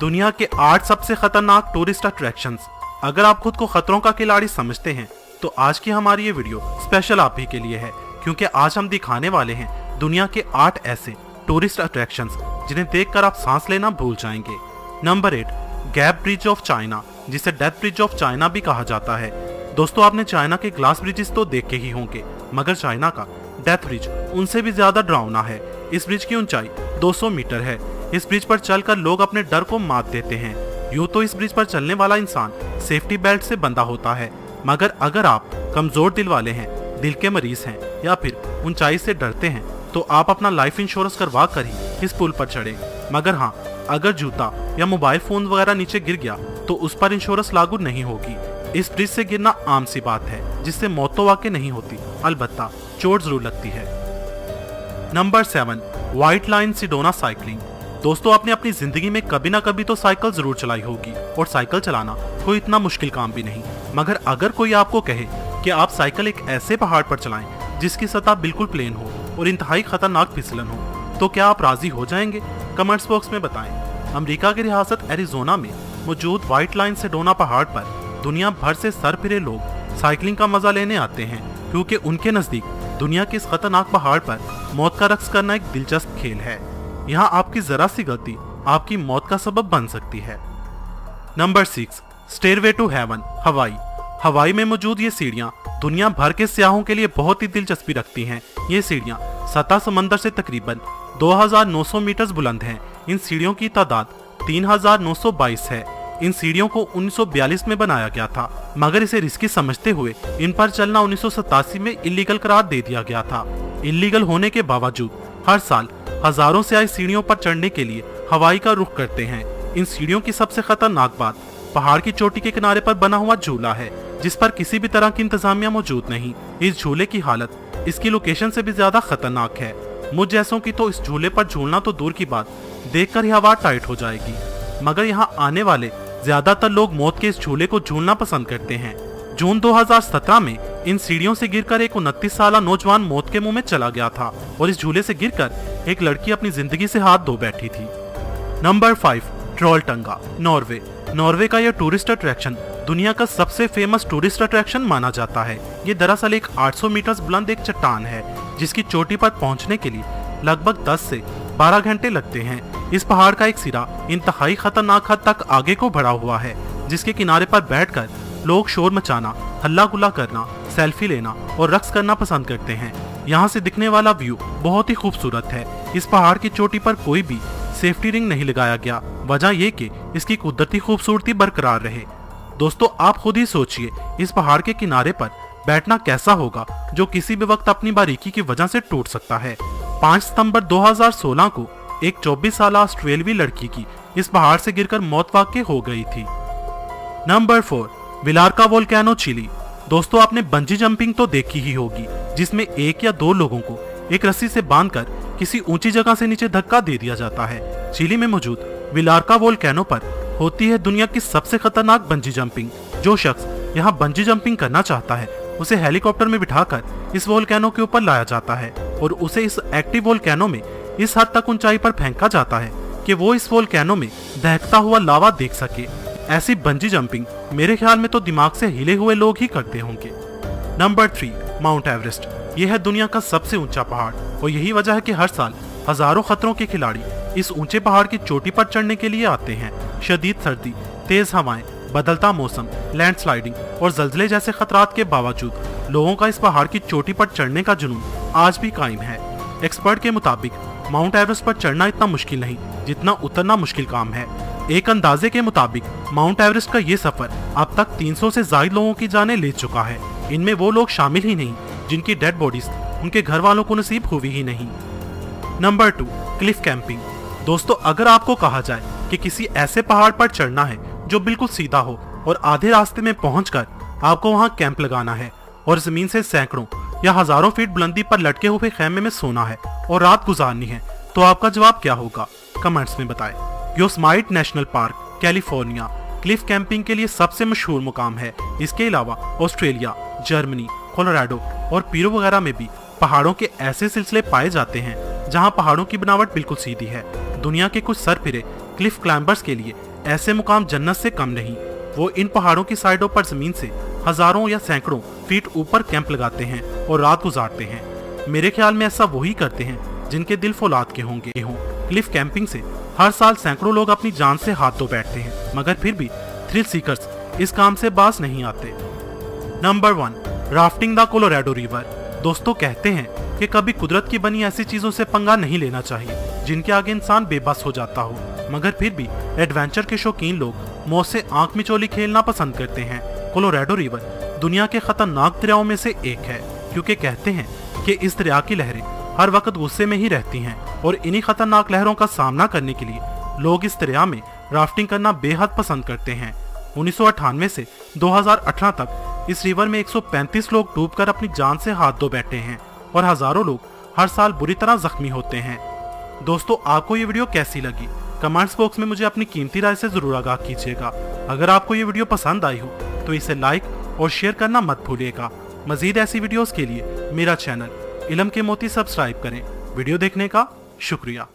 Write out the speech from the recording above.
दुनिया के 8 सबसे खतरनाक टूरिस्ट अट्रैक्शंस। अगर आप खुद को खतरों का खिलाड़ी समझते हैं तो आज की हमारी ये वीडियो स्पेशल आप ही के लिए है, क्योंकि आज हम दिखाने वाले हैं दुनिया के 8 ऐसे टूरिस्ट अट्रैक्शंस जिन्हें देखकर आप सांस लेना भूल जाएंगे। Number 8, gap bridge of China, जिसे डेथ ब्रिज ऑफ चाइना भी कहा जाता है। दोस्तों, आपने चाइना के ग्लास ब्रिजेस तो देखे ही होंगे, मगर चाइना का डेथ ब्रिज उनसे भी ज्यादा डरावना है। इस ब्रिज की ऊंचाई 200 मीटर है। इस ब्रिज पर चलकर लोग अपने डर को मात देते हैं। यूं तो इस ब्रिज पर चलने वाला इंसान सेफ्टी बेल्ट से बंधा होता है, मगर अगर आप कमजोर दिल वाले हैं, दिल के मरीज हैं या फिर ऊंचाई से डरते हैं तो आप अपना लाइफ इंश्योरेंस करवा कर ही इस पुल पर चढ़े। मगर हाँ, अगर जूता या मोबाइल फोन वगैरह नीचे गिर गया तो उस पर इंश्योरेंस लागू नहीं होगी। इस ब्रिज से गिरना आम सी बात है, जिससे मौत तो वाकई नहीं होती, अलबत्ता चोट जरूर लगती है। Number 7, white line Sedona cycling. दोस्तों, आपने अपनी जिंदगी में कभी ना कभी तो साइकिल जरूर चलाई होगी, और साइकिल चलाना कोई इतना मुश्किल काम भी नहीं। मगर अगर कोई आपको कहे कि आप साइकिल एक ऐसे पहाड़ पर चलाएं जिसकी सतह बिल्कुल प्लेन हो और इंतहाई खतरनाक फिसलन हो, तो क्या आप राजी हो जाएंगे? कमेंट्स बॉक्स में बताएं। अमेरिका की रियासत एरिजोना में मौजूद व्हाइट लाइन सिडोना पहाड़ पर दुनिया भर से सर फिरे लोग साइकिलिंग का मजा लेने आते हैं, क्योंकि उनके नजदीक दुनिया के इस खतरनाक पहाड़ पर मौत का रक्स करना एक दिलचस्प खेल है। यहाँ आपकी जरा सी गलती आपकी मौत का सबब बन सकती है। नंबर 6, स्टेयरवे टू हेवन, हवाई। हवाई में मौजूद ये सीढ़ियां दुनिया भर के सियाहों के लिए बहुत ही दिलचस्पी रखती हैं। ये सीढ़ियां सतह समंदर से तकरीबन 2900 मीटर बुलंद हैं। इन सीढ़ियों की तादाद 3922 है। इन सीढ़ियों को 1942 में बनाया गया था, मगर इसे रिस्की समझते हुए इन पर चलना 1987 में इलीगल करार दे दिया गया था। इलीगल होने के बावजूद हर साल हजारों से आए सीढ़ियों पर चढ़ने के लिए हवाई का रुख करते हैं। इन सीढ़ियों की सबसे खतरनाक बात पहाड़ की चोटी के किनारे पर बना हुआ झूला है, जिस पर किसी भी तरह की इंतजामिया मौजूद नहीं। इस झूले की हालत इसकी लोकेशन से भी ज्यादा खतरनाक है। मुझ जैसों की तो इस झूले पर झूलना तो दूर की बात, देखकर ही हवा टाइट हो जाएगी। मगर यहाँ आने वाले ज्यादातर लोग मौत के इस झूले को झूलना पसंद करते हैं। जून 2017 में इन सीढ़ियों से गिरकर एक 29 साल नौजवान मौत के मुंह में चला गया था, और इस झूले से गिरकर एक लड़की अपनी जिंदगी से हाथ धो बैठी थी। Number 5, ट्रोलटंगा, Norway. नॉर्वे का यह टूरिस्ट अट्रैक्शन दुनिया का सबसे फेमस टूरिस्ट अट्रैक्शन माना जाता है। ये दरअसल एक 800 मीटर बुलंद एक चट्टान है, जिसकी चोटी पर पहुंचने के लिए लगभग 10 से 12 घंटे लगते हैं। इस पहाड़ का एक सिरा इंतहाई खतरनाक हद तक आगे को बढ़ा हुआ है, जिसके किनारे पर बैठकर लोग शोर मचाना, हल्ला गुल्ला करना, सेल्फी लेना और रक्स करना पसंद करते हैं। यहाँ से दिखने वाला व्यू बहुत ही खूबसूरत है। इस पहाड़ की चोटी पर कोई भी सेफ्टी रिंग नहीं लगाया गया, वजह यह कि इसकी कुदरती खूबसूरती बरकरार रहे। दोस्तों, आप खुद ही सोचिए, इस पहाड़ के किनारे पर बैठना कैसा होगा, जो किसी भी वक्त अपनी बारीकी की वजह से टूट सकता है। 5 सितंबर 2016 को एक 24 साल ऑस्ट्रेलियाई लड़की की इस पहाड़ से गिरकर मौत वाक़ई हो गई थी। Number 4, Villarrica volcano, Chile. दोस्तों, आपने बंजी जंपिंग तो देखी ही होगी, जिसमें 1 या 2 लोगों को एक रस्सी से बांधकर किसी ऊंची जगह से नीचे धक्का दे दिया जाता है। चिली में मौजूद विलार्का वोल्केनो पर होती है दुनिया की सबसे खतरनाक बंजी जंपिंग। जो शख्स यहाँ बंजी जंपिंग करना चाहता है, उसे हेलीकॉप्टर में बिठाकर इस वोल्केनो के ऊपर लाया जाता है और उसे इस एक्टिव वोल्केनो में इस हद तक ऊंचाई पर फेंका जाता है कि वो इस वोल्केनो में दहकता हुआ लावा देख सके। ऐसी बंजी जंपिंग मेरे ख्याल में तो दिमाग से हिले हुए लोग ही करते होंगे। Number 3, mount Everest. यह है दुनिया का सबसे ऊंचा पहाड़, और यही वजह है कि हर साल हजारों खतरों के खिलाड़ी इस ऊंचे पहाड़ की चोटी पर चढ़ने के लिए आते हैं। शदीद सर्दी, तेज हवाएं, बदलता मौसम, लैंडस्लाइडिंग और जल्जले जैसे खतरात के बावजूद लोगों का इस पहाड़ की चोटी पर चढ़ने का जुनून आज भी कायम है। एक्सपर्ट के मुताबिक माउंट एवरेस्ट पर चढ़ना इतना मुश्किल नहीं जितना उतरना मुश्किल काम है। एक अंदाजे के मुताबिक माउंट एवरेस्ट का ये सफर अब तक 300 से ज्यादा लोगों की जानें ले चुका है। इनमें वो लोग शामिल ही नहीं जिनकी डेड बॉडीज उनके घर वालों को नसीब हुई ही नहीं। Number 2, Cliff camping. दोस्तों, अगर आपको कहा जाए कि किसी ऐसे पहाड़ पर चढ़ना है जो बिल्कुल सीधा हो और आधे रास्ते में पहुंचकर आपको वहां कैंप लगाना है और जमीन से सैकड़ों या हजारों फीट बुलंदी पर लटके हुए खेमे में सोना है और रात गुजारनी है, तो आपका जवाब क्या होगा? कमेंट्स में बताएं। Yosemite national park, California, Cliff camping के लिए सबसे मशहूर मुकाम है। इसके अलावा ऑस्ट्रेलिया, जर्मनी, कोलोराडो और पीरो वगैरह में भी पहाड़ों के ऐसे सिलसिले पाए जाते हैं जहां पहाड़ों की बनावट बिल्कुल सीधी है। दुनिया के कुछ सरफिरे क्लिफ क्लाइंबर्स के लिए ऐसे मुकाम जन्नत से कम नहीं। वो इन पहाड़ों की साइडों पर जमीन से हजारों या सैकड़ों फीट ऊपर कैंप लगाते हैं और रात गुजारते हैं। मेरे ख्याल में ऐसा वही करते हैं जिनके दिल फौलाद के होंगे। क्लिफ कैंपिंग से हर साल सैकड़ों लोग अपनी जान से हाथ धो बैठते हैं, मगर फिर भी थ्रिल सीकर्स इस काम से बाज नहीं आते। Number 1, rafting the Colorado river. दोस्तों कहते हैं कि कभी कुदरत की बनी ऐसी चीजों से पंगा नहीं लेना चाहिए जिनके आगे इंसान बेबस हो जाता हो, मगर फिर भी एडवेंचर के शौकीन लोग मौत से आंख मिचोली खेलना पसंद करते हैं। कोलोराडो रिवर दुनिया के खतरनाक दरियाओं में से एक है, क्योंकि कहते हैं कि इस दरिया की लहरें हर वक्त गुस्से में ही रहती हैं और इन्हीं खतरनाक लहरों का सामना करने के लिए लोग इस दरिया में राफ्टिंग करना बेहद पसंद करते हैं। 1998 से 2018 तक इस रिवर में 135 लोग डूबकर अपनी जान से हाथ धो बैठे हैं और हजारों लोग हर साल बुरी तरह जख्मी होते हैं। दोस्तों, आपको ये वीडियो कैसी लगी? कमेंट्स बॉक्स में मुझे अपनी कीमती राय से जरूर आगाह कीजिएगा। अगर आपको ये वीडियो पसंद आई हो तो इसे लाइक और शेयर करना मत भूलिएगा। मजीद ऐसी वीडियोस के लिए मेरा चैनल इल्म के मोती सब्सक्राइब करें। वीडियो देखने का शुक्रिया।